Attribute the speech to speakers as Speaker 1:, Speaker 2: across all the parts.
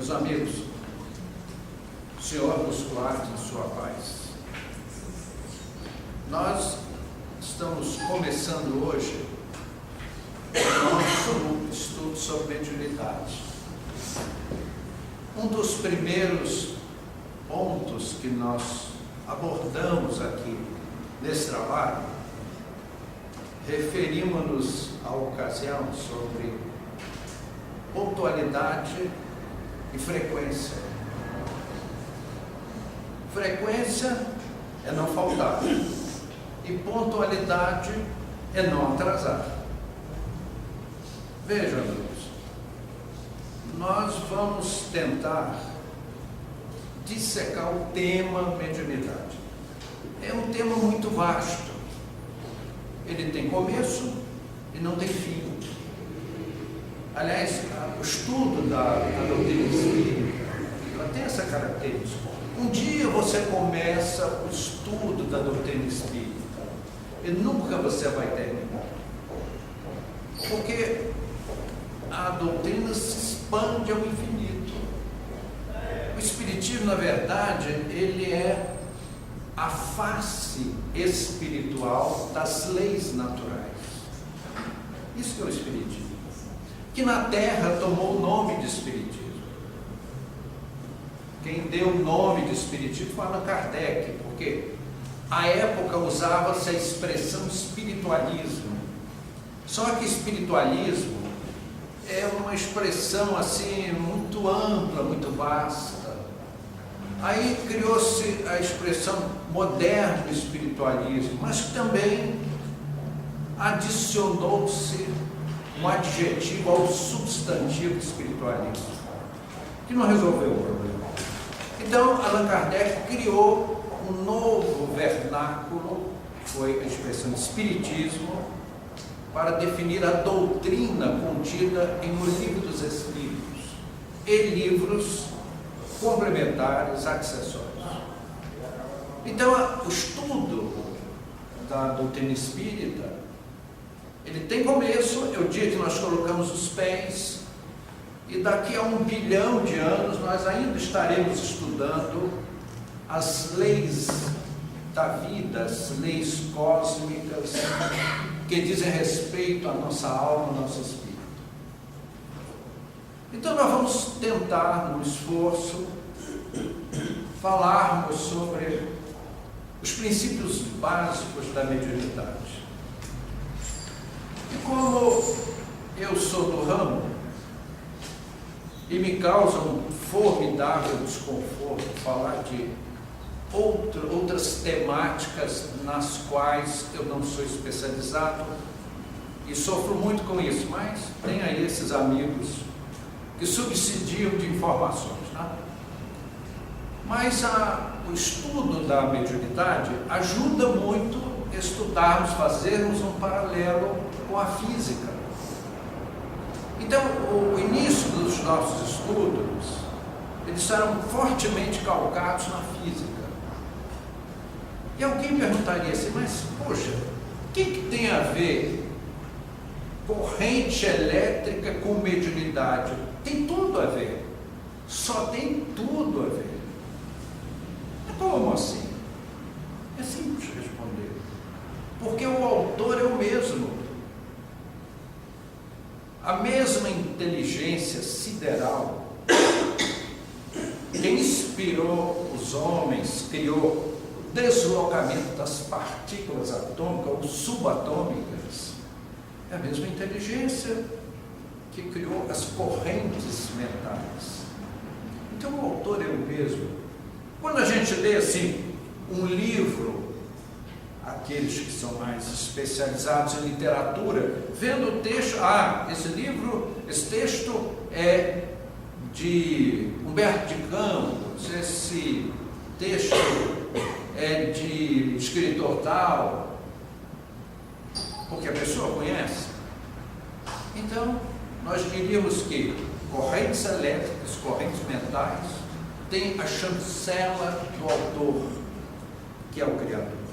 Speaker 1: Meus amigos, o Senhor nos guarde em sua paz. Nós estamos começando hoje o nosso estudo sobre mediunidade. Um dos primeiros pontos que nós abordamos aqui nesse trabalho, referimos-nos à ocasião sobre pontualidade e frequência. Frequência é não faltar e pontualidade é não atrasar. Vejam, amigos, nós vamos tentar dissecar o tema mediunidade. É um tema muito vasto. Ele tem começo e não tem fim. Aliás, o estudo da doutrina espírita, ela tem essa característica. Um dia você começa o estudo da doutrina espírita e nunca você vai terminar. Porque a doutrina se expande ao infinito. O espiritismo, na verdade, ele é a face espiritual das leis naturais. Isso que é o espiritismo. Que na Terra tomou o nome de espiritismo. Quem deu o nome de espiritismo foi Allan Kardec, porque à época usava-se a expressão espiritualismo. Só que espiritualismo é uma expressão assim muito ampla, muito vasta. Aí criou-se a expressão moderno espiritualismo, mas também adicionou-se um adjetivo ao substantivo espiritualismo, que não resolveu o problema. Então, Allan Kardec criou um novo vernáculo, que foi a expressão espiritismo, para definir a doutrina contida em O Livro dos Espíritos e livros complementares, acessórios. Então, o estudo da doutrina espírita, ele tem começo, é o dia que nós colocamos os pés, e daqui a 1 bilhão de anos nós ainda estaremos estudando as leis da vida, as leis cósmicas, que dizem respeito à nossa alma, ao nosso espírito. Então nós vamos tentar, no esforço, falarmos sobre os princípios básicos da mediunidade. E como eu sou do ramo, e me causa um formidável desconforto falar de outras temáticas nas quais eu não sou especializado, e sofro muito com isso, mas tem aí esses amigos que subsidiam de informações, né? Mas o estudo da mediunidade ajuda muito a estudarmos, fazermos um paralelo com a física. Então, o início dos nossos estudos, eles serão fortemente calcados na física. E alguém perguntaria assim, mas, poxa, o que tem a ver corrente elétrica com mediunidade? Tem tudo a ver. Só tem tudo a ver. Como assim? É simples responder. Porque o autor é o mesmo. A mesma inteligência sideral que inspirou os homens, criou o deslocamento das partículas atômicas ou subatômicas, é a mesma inteligência que criou as correntes mentais. Então o autor é o mesmo. Quando a gente lê assim um livro, aqueles que são mais especializados em literatura, vendo o texto, esse texto é de Humberto de Campos, esse texto é de escritor tal, porque a pessoa conhece. Então, nós diríamos que correntes elétricas, correntes mentais, têm a chancela do autor, que é o Criador.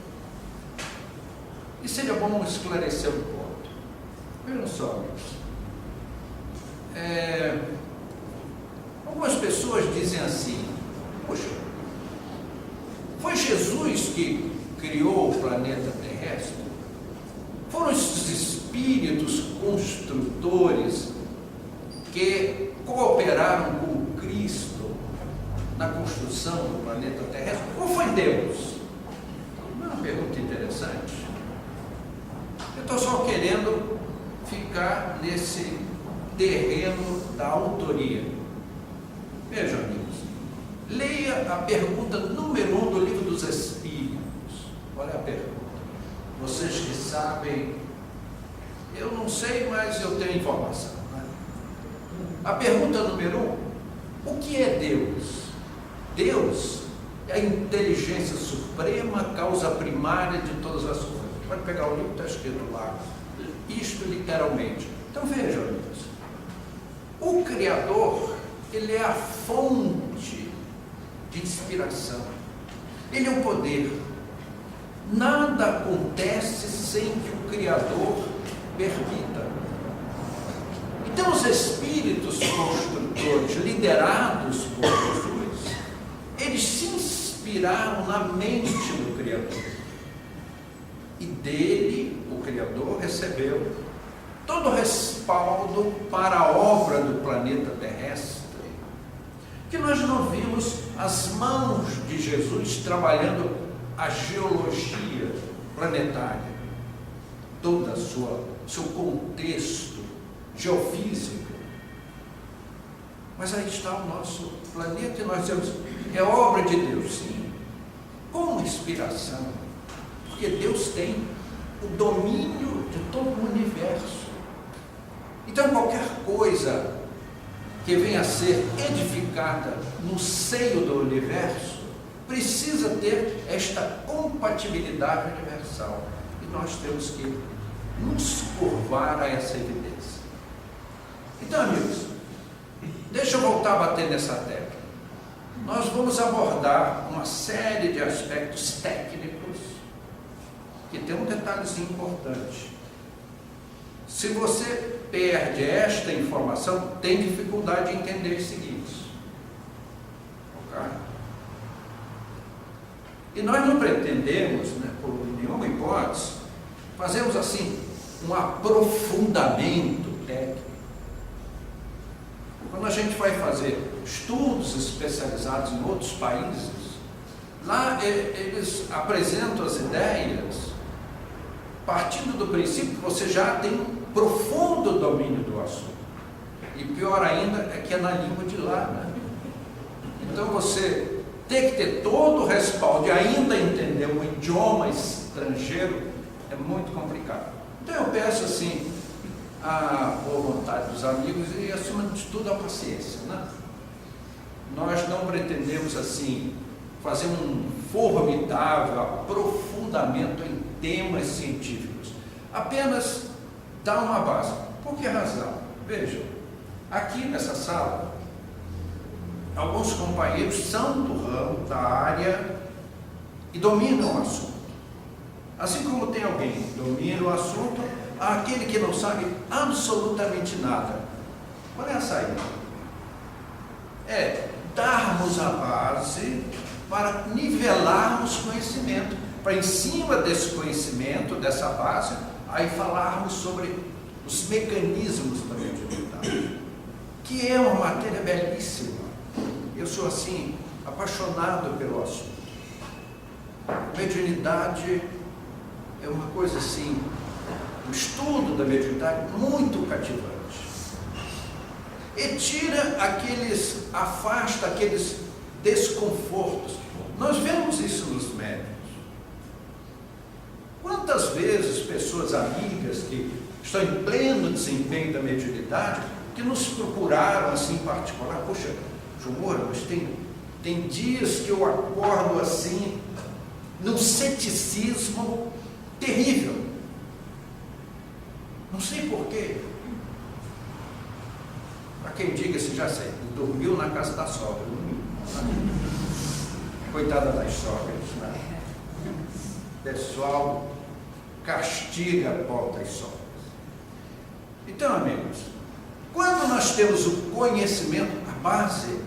Speaker 1: E seria bom esclarecer um ponto. Vejam só, amigos. Algumas pessoas dizem assim: poxa, foi Jesus que criou o planeta terrestre? Foram esses espíritos construtores que cooperaram com Cristo na construção do planeta terrestre? Ou foi Deus? Uma pergunta interessante. Eu estou só querendo ficar nesse terreno da autoria. Vejam, amigos, leia a pergunta número 1 do Livro dos Espíritos. Qual é a pergunta? Vocês que sabem, eu não sei, mas eu tenho informação, né? A pergunta número 1: o que é Deus? Deus é a inteligência suprema, causa primária de todas as coisas. Pode pegar o livro, está escrito lá, isto literalmente. Então vejam, amigos, o Criador, ele é a fonte de inspiração, ele é o poder. Nada acontece sem que o Criador permita. Então os espíritos construtores, liderados por Jesus, eles se inspiraram na mente do Criador. E dele, o Criador, recebeu todo o respaldo para a obra do planeta terrestre, que nós não vimos as mãos de Jesus trabalhando a geologia planetária, todo o seu contexto geofísico. Mas aí está o nosso planeta e nós dizemos: é obra de Deus, sim, com inspiração, porque Deus tem o domínio de todo o universo. Então qualquer coisa que venha a ser edificada no seio do universo precisa ter esta compatibilidade universal, e nós temos que nos curvar a essa evidência. Então, amigos, deixa eu voltar a bater nessa tecla. Nós vamos abordar uma série de aspectos técnicos que tem um detalhezinho importante. Se você perde esta informação, tem dificuldade em entender os seguintes. Ok? E nós não pretendemos, por nenhuma hipótese, fazermos assim um aprofundamento técnico. Quando a gente vai fazer estudos especializados em outros países, lá eles apresentam as ideias partindo do princípio que você já tem um profundo domínio do assunto. E pior ainda é que é na língua de lá, né? Então você tem que ter todo o respaldo e ainda entender um idioma estrangeiro é muito complicado. Então eu peço assim a boa vontade dos amigos e, acima de tudo, a paciência, né? Nós não pretendemos assim fazer um formidável aprofundamento em temas científicos, apenas dar uma base. Por que razão? Vejam, aqui nessa sala, alguns companheiros são do ramo, da área e dominam o assunto. Assim como tem alguém que domina o assunto, há aquele que não sabe absolutamente nada. Qual é a saída? É darmos a base para nivelarmos conhecimento, para em cima desse conhecimento, dessa base, aí falarmos sobre os mecanismos da mediunidade, que é uma matéria belíssima. Eu sou assim, apaixonado pelo assunto. Mediunidade é uma coisa assim, o estudo da mediunidade muito cativante. E afasta aqueles desconfortos. Nós vemos isso nos médiuns. Quantas vezes pessoas amigas que estão em pleno desempenho da mediunidade, que nos procuraram assim em particular: poxa, João Moura, mas tem dias que eu acordo assim, num ceticismo terrível. Não sei porquê. Para quem diga, se já sei, dormiu na casa da sogra. Coitada das sogras, né? Pessoal castiga a pobre das sogras. Então, amigos, quando nós temos o conhecimento, a base,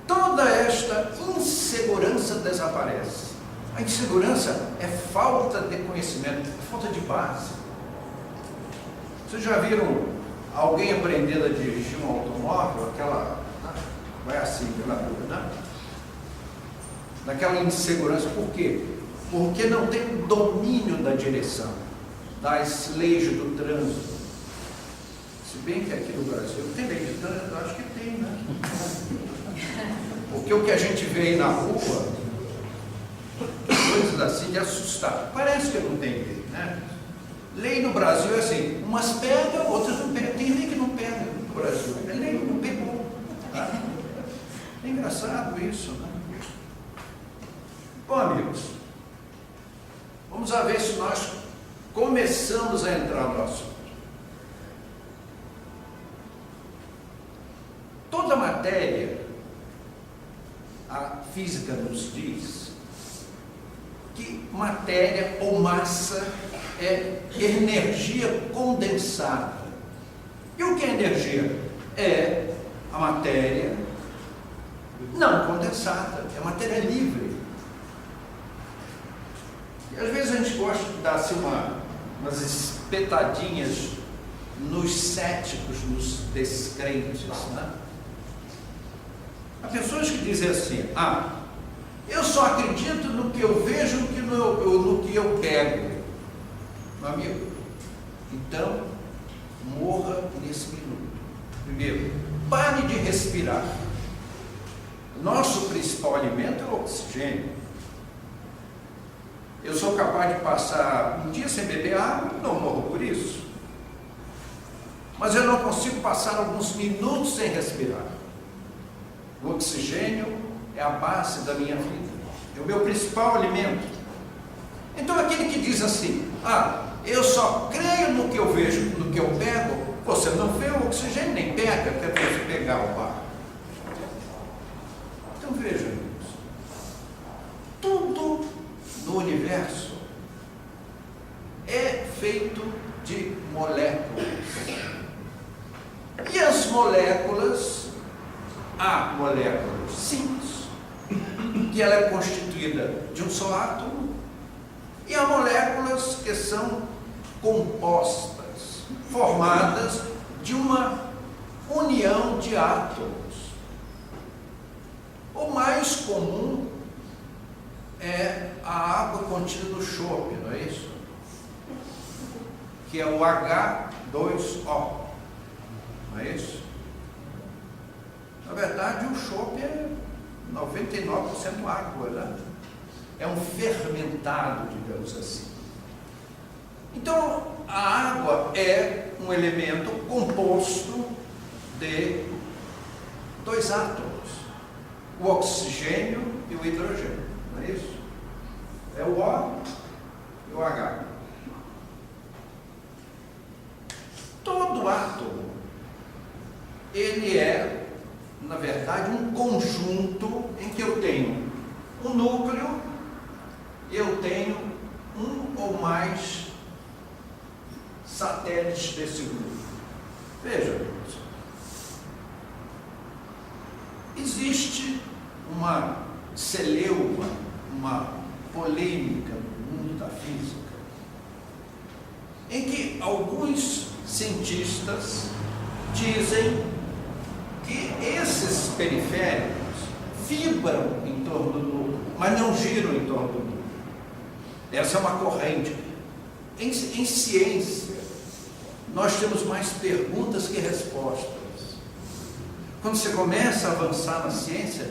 Speaker 1: toda esta insegurança desaparece. A insegurança é falta de conhecimento, é falta de base. Vocês já viram alguém aprendendo a dirigir um automóvel, aquela, vai assim pela rua, né? Naquela insegurança, por quê? Porque não tem domínio da direção, das leis do trânsito. Se bem que aqui no Brasil tem lei de trânsito, acho que tem, né? Porque o que a gente vê aí na rua, coisas assim de assustar, parece que não tem lei, né? Lei no Brasil é assim, umas pegam, outras não pegam. Tem lei que não pega no Brasil, é lei que não pegou. Tá? É engraçado isso, né? Bom, amigos, vamos a ver se nós começamos a entrar no assunto. Toda matéria, a física nos diz que matéria ou massa é energia condensada. E o que é energia? É a matéria não condensada, é matéria livre. E às vezes a gente gosta de dar assim umas espetadinhas nos céticos, nos descrentes, né? Há pessoas que dizem assim, eu só acredito no que eu vejo, no que eu pego. Meu amigo, então, morra nesse minuto. Primeiro, pare de respirar. Nosso principal alimento é o oxigênio. Eu sou capaz de passar um dia sem beber água, não morro por isso. Mas eu não consigo passar alguns minutos sem respirar. O oxigênio é a base da minha vida, é o meu principal alimento. Então aquele que diz assim, eu só creio no que eu vejo, no que eu pego, você não vê o oxigênio, nem pega, quer você pegar o ar. Então veja, amigos, tudo no universo é feito de moléculas. E as moléculas, há moléculas simples, que ela é constituída de um só átomo, e há moléculas que são compostas, formadas de uma união de átomos. O mais comum é a água contida no chope, não é isso? Que é o H2O, não é isso? Na verdade, o chope é 99% água, né? É um fermentado, digamos assim. Então, a água é um elemento composto de dois átomos, o oxigênio e o hidrogênio, não é isso? É o O e o H. Todo átomo, ele é, na verdade, um conjunto em que eu tenho um núcleo, eu tenho um ou mais satélites desse grupo. Veja, existe uma celeuma, uma polêmica no mundo da física, em que alguns cientistas dizem que esses periféricos vibram em torno do núcleo, mas não giram em torno do núcleo. Essa é uma corrente. Em ciência, nós temos mais perguntas que respostas. Quando você começa a avançar na ciência,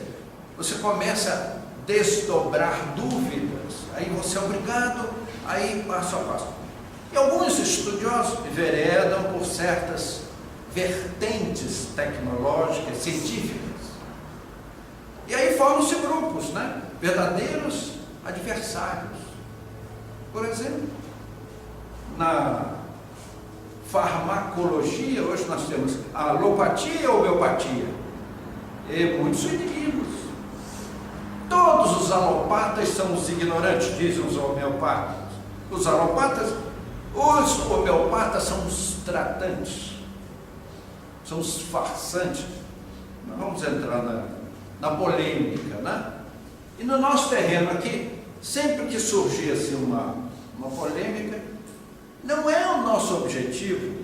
Speaker 1: você começa a desdobrar dúvidas, aí você é obrigado a ir passo a passo. E alguns estudiosos enveredam por certas vertentes tecnológicas, científicas. E aí formam-se grupos, né? Verdadeiros adversários. Por exemplo, na farmacologia, hoje nós temos a alopatia e a homeopatia. E muitos inimigos. Todos os alopatas são os ignorantes, dizem os homeopatas. Os homeopatas são os tratantes, são os farsantes. Não vamos entrar na polêmica, né? E no nosso terreno aqui, sempre que surgia assim, uma polêmica, não é o nosso objetivo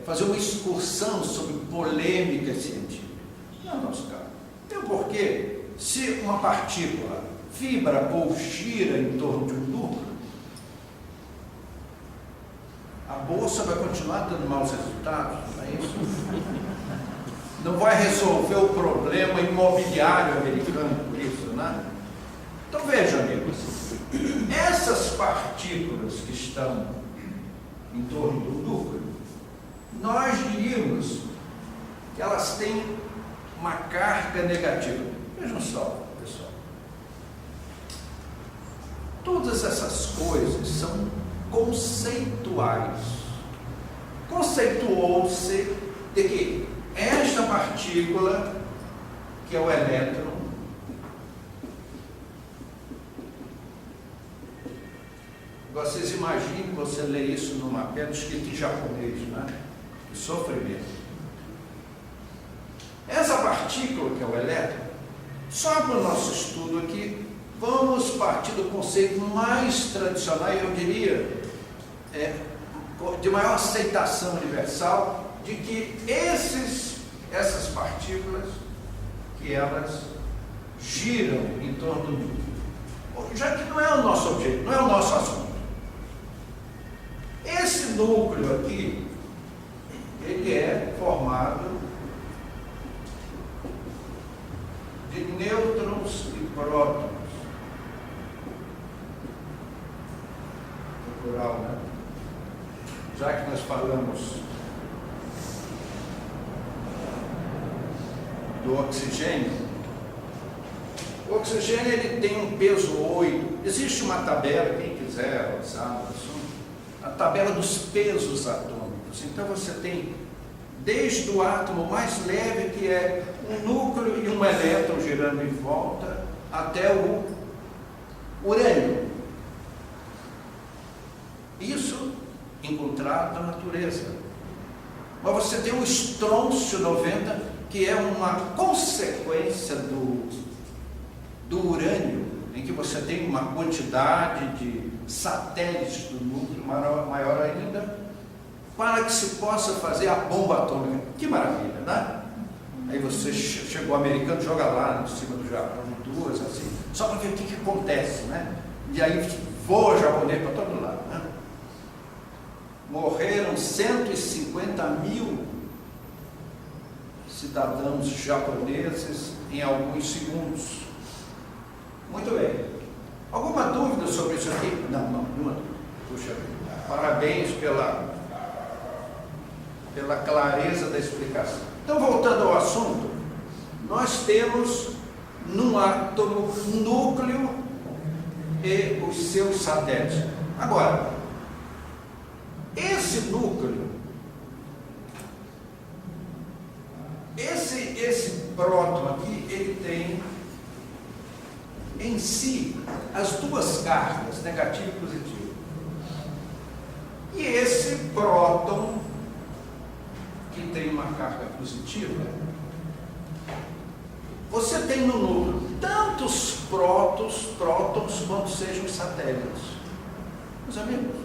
Speaker 1: fazer uma excursão sobre polêmica científica. Não é o nosso caso. Até porque, se uma partícula vibra ou gira em torno de um núcleo, a bolsa vai continuar dando maus resultados, não é isso? Não vai resolver o problema imobiliário americano por isso, né? Então veja, amigos, essas partículas que estão em torno do núcleo, nós diríamos que elas têm uma carga negativa. Vejam só, pessoal. Todas essas coisas são conceituais. Conceituou-se de que esta partícula, que é o elétron, vocês imaginem que você lê isso numa pedra escrita em japonês, né? Que sofrimento. Essa partícula, que é o elétron, só para o nosso estudo aqui, vamos partir do conceito mais tradicional, eu diria, de maior aceitação universal, de que essas partículas, que elas giram em torno do núcleo. Já que não é o nosso objeto, não é o nosso assunto. Esse núcleo aqui, ele é formado de nêutrons e prótons. No plural, né? Já que nós falamos do oxigênio, o oxigênio ele tem um peso 8. Existe uma tabela, quem quiser usar, a tabela dos pesos atômicos. Então você tem desde o átomo mais leve, que é um núcleo e um elétron girando em volta, até o urânio. Isso encontrado na natureza. Mas você tem o estrôncio 90, que é uma consequência do urânio, em que você tem uma quantidade de satélites do núcleo maior ainda, para que se possa fazer a bomba atômica. Que maravilha, né? Aí você chegou americano, joga lá em cima do Japão, duas assim, só para ver o que acontece, né? E aí voa japonês para todo lado, né? Morreram 150 mil cidadãos japoneses em alguns segundos. Muito bem. Alguma dúvida sobre isso aqui? Não, nenhuma dúvida. Puxa, parabéns pela clareza da explicação. Então, voltando ao assunto, nós temos num átomo um núcleo e os seus satélites. Agora, esse núcleo, esse próton aqui, ele tem em si as duas cargas, negativa e positiva. E esse próton, que tem uma carga positiva, você tem no núcleo tantos prótons quanto sejam satélites. Meus amigos,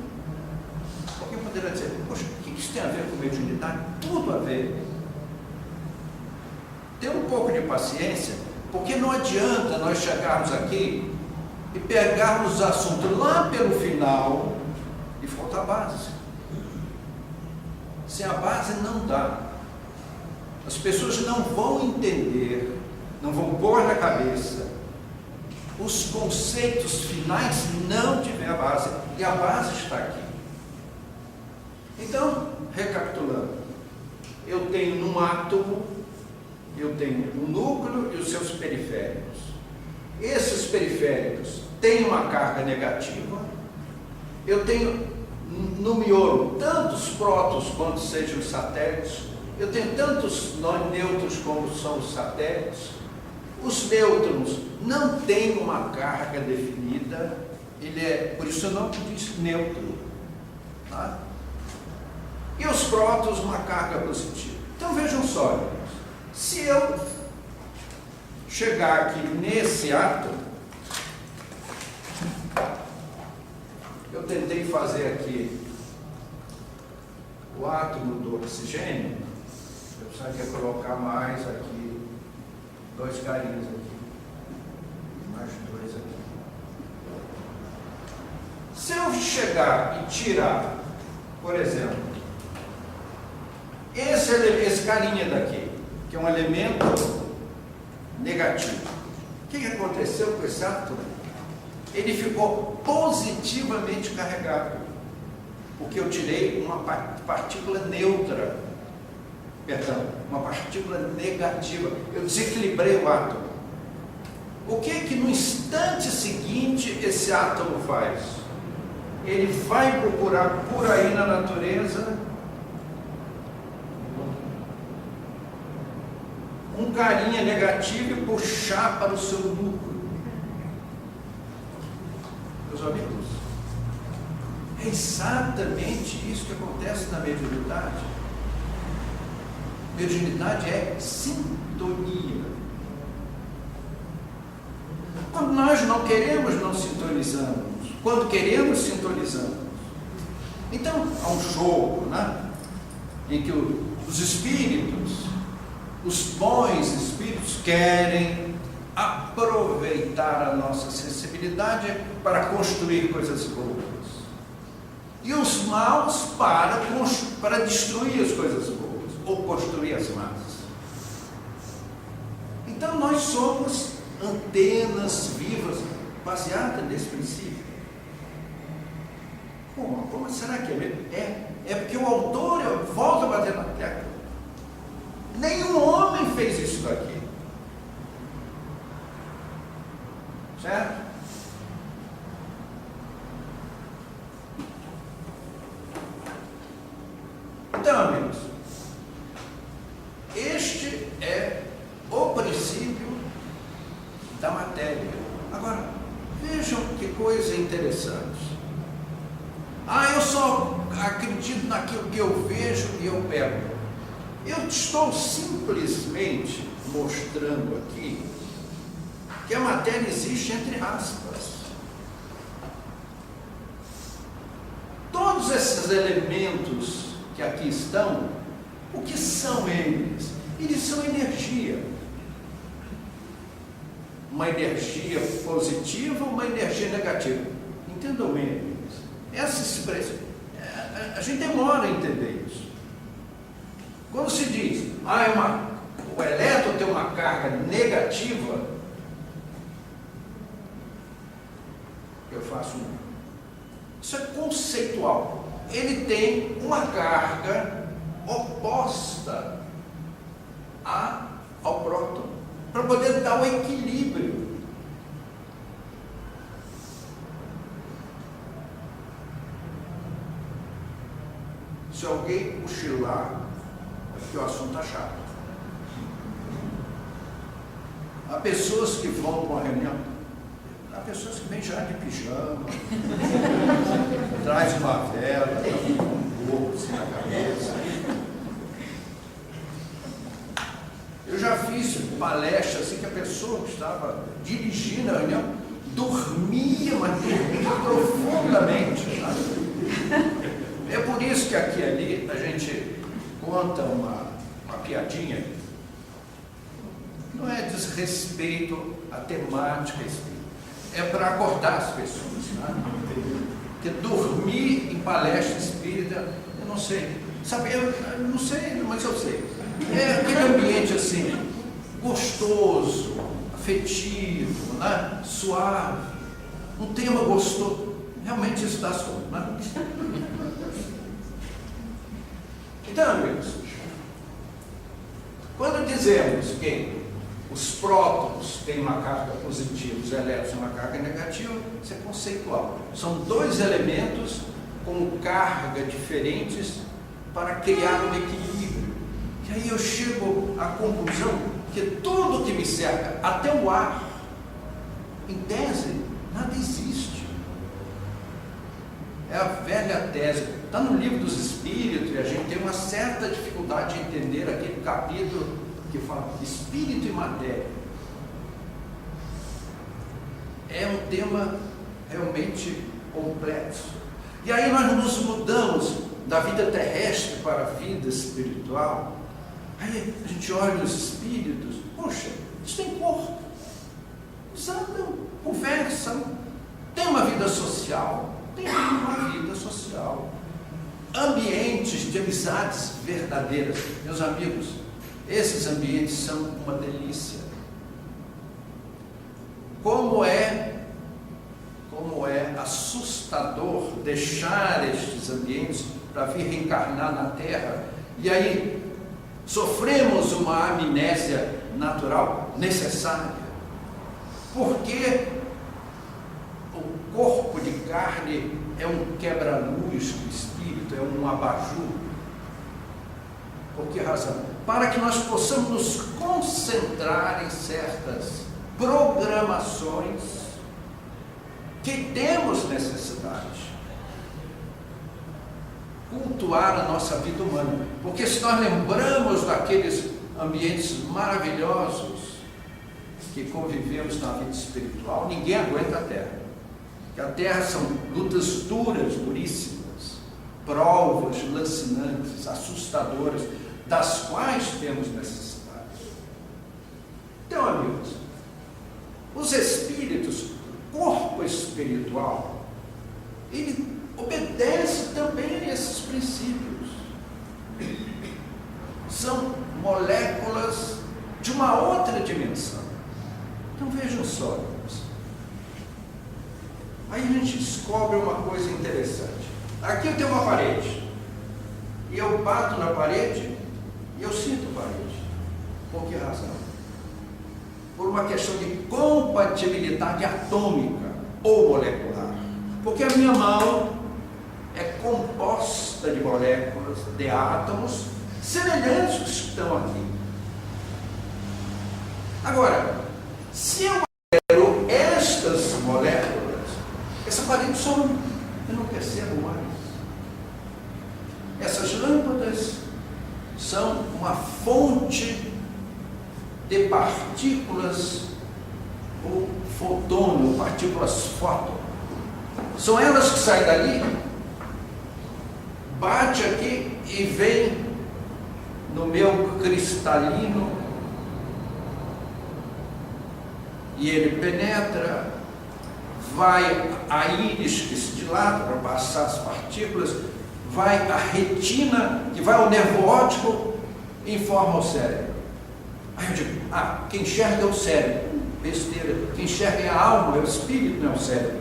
Speaker 1: alguém poderia dizer, poxa, o que isso tem a ver com mediunidade? Tudo a ver. Tenha um pouco de paciência, porque não adianta nós chegarmos aqui e pegarmos o assunto lá pelo final e falta a base. Sem a base não dá. As pessoas não vão entender, não vão pôr na cabeça os conceitos finais se não tiver a base. E a base está aqui. Então, recapitulando, eu tenho num átomo, eu tenho um núcleo e os seus periféricos. Esses periféricos têm uma carga negativa. Eu tenho no miolo tantos prótons quanto sejam os satélites. Eu tenho tantos nêutrons como são os satélites. Os nêutrons não têm uma carga definida. Por isso o nome diz nêutron. Tá? E os prótons, uma carga positiva. Então vejam só, se eu chegar aqui nesse átomo, eu tentei fazer aqui o átomo do oxigênio, eu precisaria colocar mais aqui, 2 carinhos aqui, mais 2 aqui. Se eu chegar e tirar, por exemplo, esse carinha daqui, que é um elemento negativo, o que aconteceu com esse átomo? Ele ficou positivamente carregado, porque eu tirei uma partícula neutra, perdão, uma partícula negativa, eu desequilibrei o átomo. O que no instante seguinte esse átomo faz? Ele vai procurar por aí na natureza um carinha negativo e puxar para o seu núcleo. Meus amigos, é exatamente isso que acontece na mediunidade. Mediunidade é sintonia. Quando nós não queremos, não sintonizamos. Quando queremos, sintonizamos. Então, há um jogo, né? Em que os espíritos, os bons espíritos, querem aproveitar a nossa sensibilidade para construir coisas boas. E os maus para destruir as coisas boas, ou construir as más. Então nós somos antenas vivas, baseadas nesse princípio. Como será que é? É porque o autor volta a bater na tecla. Nenhum homem fez isso daqui. Certo? Então, amigos, este é o princípio da matéria. Agora, vejam que coisa interessante. Eu só acredito naquilo que eu vejo e eu pego. Eu estou simplesmente mostrando aqui que a matéria existe entre aspas. Todos esses elementos que aqui estão, o que são eles? Eles são energia. Uma energia positiva, uma energia negativa. Entendam bem. Essa expressão, a gente demora a entender isso. Quando se diz, o elétron tem uma carga negativa, eu faço isso é conceitual. Ele tem uma carga oposta ao próton, para poder dar o equilíbrio. Se alguém cochilar, porque o assunto está chato. Há pessoas que vão para uma reunião, há pessoas que vêm já de pijama, traz uma vela, dá um gorro assim na cabeça. Eu já fiz palestra assim que a pessoa que estava dirigindo a reunião dormia, mas dormia profundamente. Sabe? É por isso que aqui e ali a gente conta uma piadinha. Não é desrespeito à temática espírita, é para acordar as pessoas. Né? Porque dormir em palestra espírita, eu não sei. Sabe, eu não sei, mas eu sei. É aquele ambiente assim, gostoso, afetivo, né? Suave. Um tema gostoso. Realmente isso dá sono. Né? Então, amigos, quando dizemos que os prótons têm uma carga positiva, os elétrons têm uma carga negativa, isso é conceitual. São dois elementos com carga diferentes para criar um equilíbrio. E aí eu chego à conclusão que tudo que me cerca, até o ar, em tese, nada existe. é a velha tese. Está no Livro dos Espíritos e a gente tem uma certa dificuldade de entender aquele capítulo que fala espírito e matéria. É um tema realmente complexo. E aí nós nos mudamos da vida terrestre para a vida espiritual. Aí a gente olha os espíritos, poxa, eles têm corpo, eles andam, conversam, têm uma vida social, ambientes de amizades verdadeiras. Meus amigos, esses ambientes são uma delícia. Como é assustador deixar estes ambientes para vir reencarnar na Terra, e aí sofremos uma amnésia natural necessária, porque o corpo de carne é um quebra-luz do espírito, é um abajur. Por que razão? Para que nós possamos nos concentrar em certas programações que temos necessidade. Cultuar a nossa vida humana. Porque se nós lembramos daqueles ambientes maravilhosos que convivemos na vida espiritual, ninguém aguenta a Terra. Porque a Terra são lutas duras, duríssimas, provas lancinantes, assustadoras, das quais temos necessidade. Então, amigos, os espíritos, corpo espiritual, ele obedece também a esses princípios. São moléculas de uma outra dimensão. Então vejam só, amigos. Aí a gente descobre uma coisa interessante. Aqui eu tenho uma parede, e eu bato na parede e eu sinto a parede. Por que razão? Por uma questão de compatibilidade atômica ou molecular. Porque a minha mão é composta de moléculas, de átomos semelhantes aos que estão aqui. Agora, se eu quero estas moléculas, essa parede some, eu não percebo mais. Essas lâmpadas são uma fonte de partículas ou fotônio, ou partículas fóton. São elas que saem dali, bate aqui e vem no meu cristalino, e ele penetra, vai a íris que se dilata para passar as partículas, vai à retina, que vai ao nervo óptico e informa o cérebro. Aí eu digo, quem enxerga é o cérebro. Besteira. Quem enxerga é a alma, é o espírito, não é o cérebro.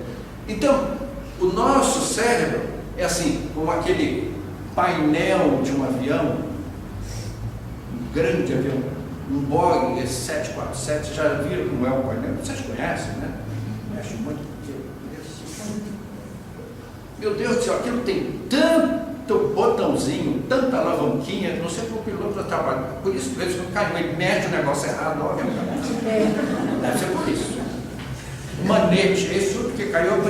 Speaker 1: Então, o nosso cérebro é assim, como aquele painel de um avião, um grande avião, um Boeing 747, já viram como é o painel? Vocês conhecem, né? Mexe muito. Meu Deus do céu, aquilo tem tanto botãozinho, tanta alavanquinha, não sei como o piloto está trabalhando. Por isso, de vez em quando cai, ele mede o negócio errado, ó, deve ser por isso. Manete, esse outro que caiu,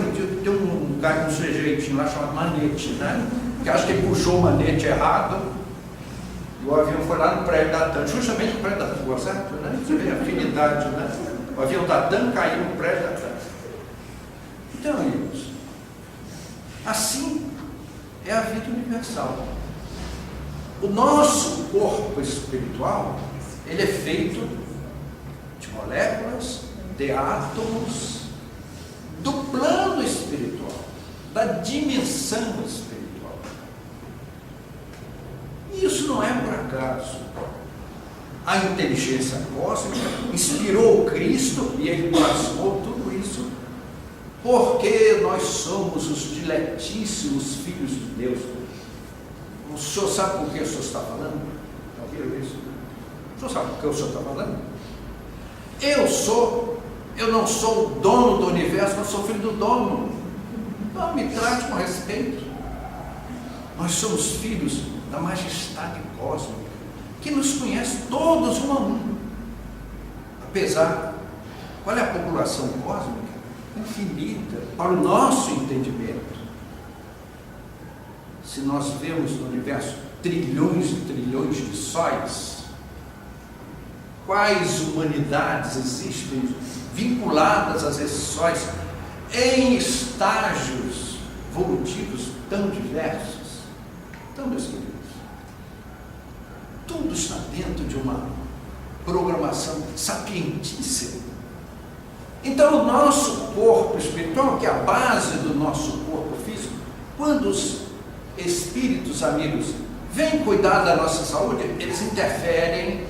Speaker 1: tem um lugar, um sujeitinho lá chamado manete, né? Que acho que ele puxou o manete errado, e o avião foi lá no prédio da TAM, justamente no prédio da TAM, certo? Né? Você vê a afinidade, né? O avião da TAM caiu no prédio da TAM. Então, amigos, assim é a vida universal. O nosso corpo espiritual, ele é feito de moléculas, de átomos, do plano espiritual, da dimensão espiritual. E isso não é por acaso. A inteligência cósmica inspirou o Cristo e ele plasmou tudo isso, porque nós somos os diletíssimos filhos de Deus. O senhor sabe por que o senhor está falando? Já ouviram isso? O senhor sabe por que o senhor está falando? Eu não sou o dono do universo, mas sou filho do dono. Não, me trate com respeito. Nós somos filhos da majestade cósmica, que nos conhece todos um a um. Apesar, qual é a população cósmica? Infinita, para o nosso entendimento. se nós vemos no universo trilhões e trilhões de sóis, quais humanidades existem vinculadas a esses sóis em estágios evolutivos tão diversos? Então, meus queridos, tudo está dentro de uma programação sapientíssima. Então, o nosso corpo espiritual, que é a base do nosso corpo físico, quando os espíritos amigos vêm cuidar da nossa saúde, eles interferem,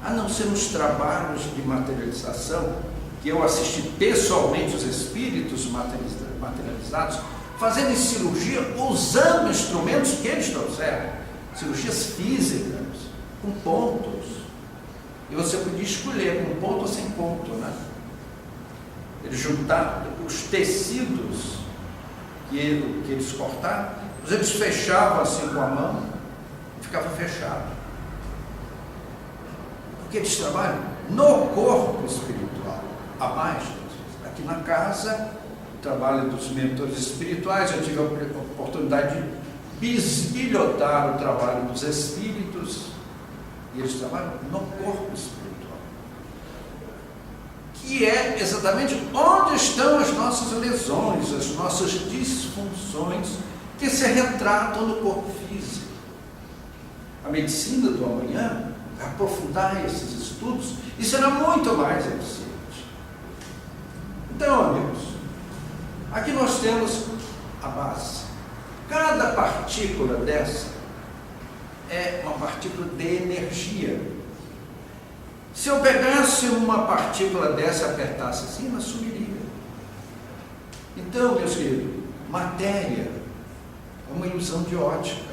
Speaker 1: a não ser nos trabalhos de materialização, que eu assisti pessoalmente os espíritos materializados, fazendo cirurgia usando instrumentos que eles trouxeram, cirurgias físicas, com pontos, e você podia escolher com ponto ou sem ponto, né? Eles juntaram os tecidos que eles cortaram, eles fechavam assim com a mão e ficava fechado, porque eles trabalham no corpo espiritual, abaixo. Aqui na casa, o trabalho dos mentores espirituais, eu tive a oportunidade de bisbilhotar o trabalho dos espíritos, e eles trabalham no corpo espiritual, que é exatamente onde estão as nossas lesões, as nossas disfunções, que se retratam no corpo físico. A medicina do amanhã vai aprofundar esses estudos e será muito mais eficiente. Então, amigos, aqui nós temos a base. Cada partícula dessa é uma partícula de energia. Se eu pegasse uma partícula dessa e apertasse assim, ela sumiria. Então, meus queridos, matéria é uma ilusão de ótica.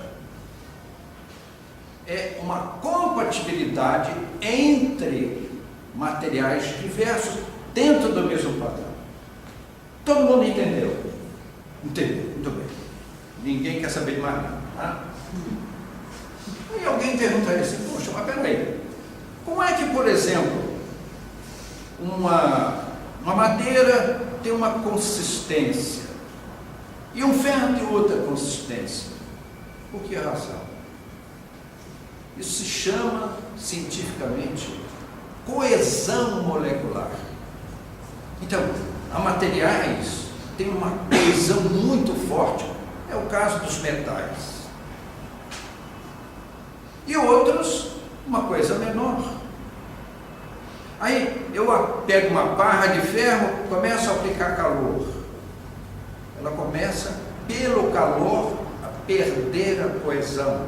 Speaker 1: É uma compatibilidade entre materiais diversos dentro do mesmo padrão. Todo mundo entendeu? Entendeu? Muito bem. Ninguém quer saber de mais nada. Tá? E alguém perguntaria assim, poxa, mas peraí, como é que, por exemplo, uma madeira tem uma consistência e um ferro tem outra consistência? Por que razão? Isso se chama, cientificamente, coesão molecular. Então, há materiais que têm uma coesão muito forte, é o caso dos metais. E outros, uma coisa menor. Aí eu pego uma barra de ferro, começo a aplicar calor. Ela começa, pelo calor, a perder a coesão.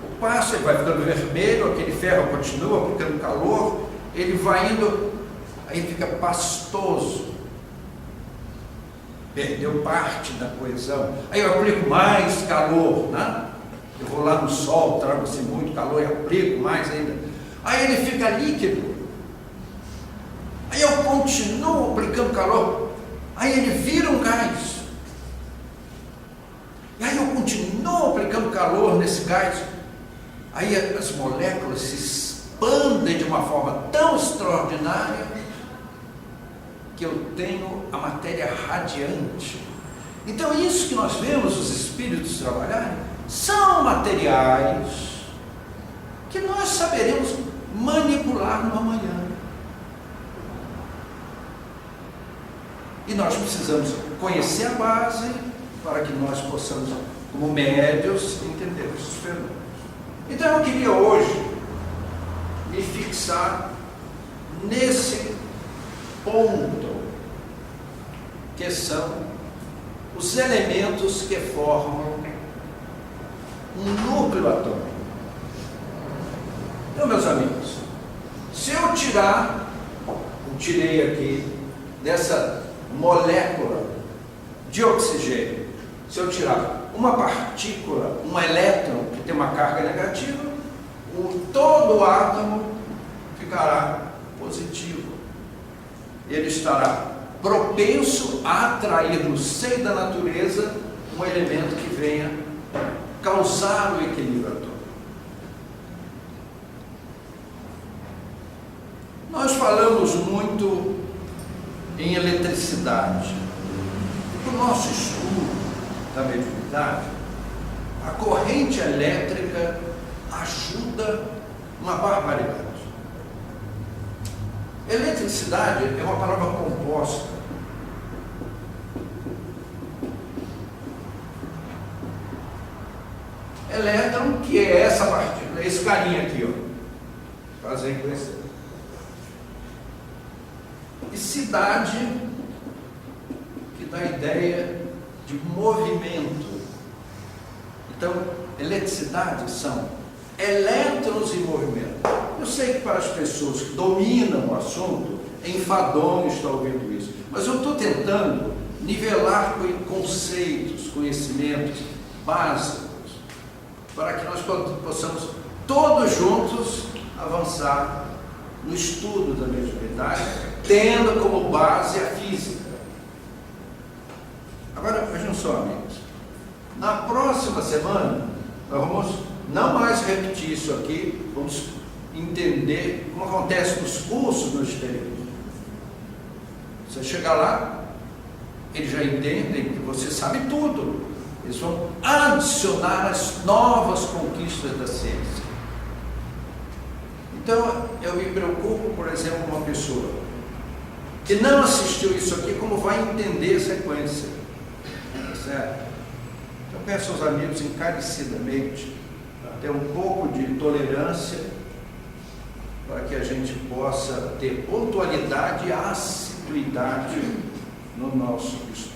Speaker 1: O passo, ele vai ficando vermelho, aquele ferro continua aplicando calor, ele vai indo, aí fica pastoso. Perdeu parte da coesão. Aí eu aplico mais calor, né? Eu vou lá no sol, trago assim muito calor e aplico mais ainda. Aí ele fica líquido. Aí eu continuo aplicando calor. Aí ele vira um gás. E aí eu continuo aplicando calor nesse gás. Aí as moléculas se expandem de uma forma tão extraordinária que eu tenho a matéria radiante. Então isso que nós vemos os espíritos trabalharem são materiais que nós saberemos manipular no amanhã. E nós precisamos conhecer a base para que nós possamos, como médios, entender esses fenômenos. Então eu queria hoje me fixar nesse ponto, que são os elementos que formam um núcleo atômico. Então, meus amigos, se eu tirei aqui dessa molécula de oxigênio, se eu tirar uma partícula, um elétron que tem uma carga negativa, todo o átomo ficará positivo. Ele estará propenso a atrair no seio da natureza um elemento que venha causar o equilíbrio atômico. Nós falamos muito em eletricidade. O nosso estudo da mediunidade, A corrente elétrica ajuda uma barbaridade. Eletricidade é uma palavra composta. Elétron, que é essa partícula, esse carinha aqui, ó. Prazer em conhecer. E cidade, que dá a ideia de movimento. Então, eletricidade são elétrons em movimento. Eu sei que para as pessoas que dominam o assunto, é enfadonho estar ouvindo isso, mas eu estou tentando nivelar conceitos, conhecimentos básicos, para que nós possamos todos juntos avançar no estudo da mediunidade, tendo como base a física. Agora, vejam só, amigos, na próxima semana, nós vamos não mais repetir isso aqui, vamos entender como acontece nos cursos no exterior. Você chega lá, eles já entendem que você sabe tudo. Eles vão adicionar as novas conquistas da ciência. Então, eu me preocupo, por exemplo, uma pessoa que não assistiu isso aqui, como vai entender a sequência. Certo? Então, peço aos amigos encarecidamente a ter um pouco de tolerância para que a gente possa ter pontualidade e assiduidade no nosso estudo.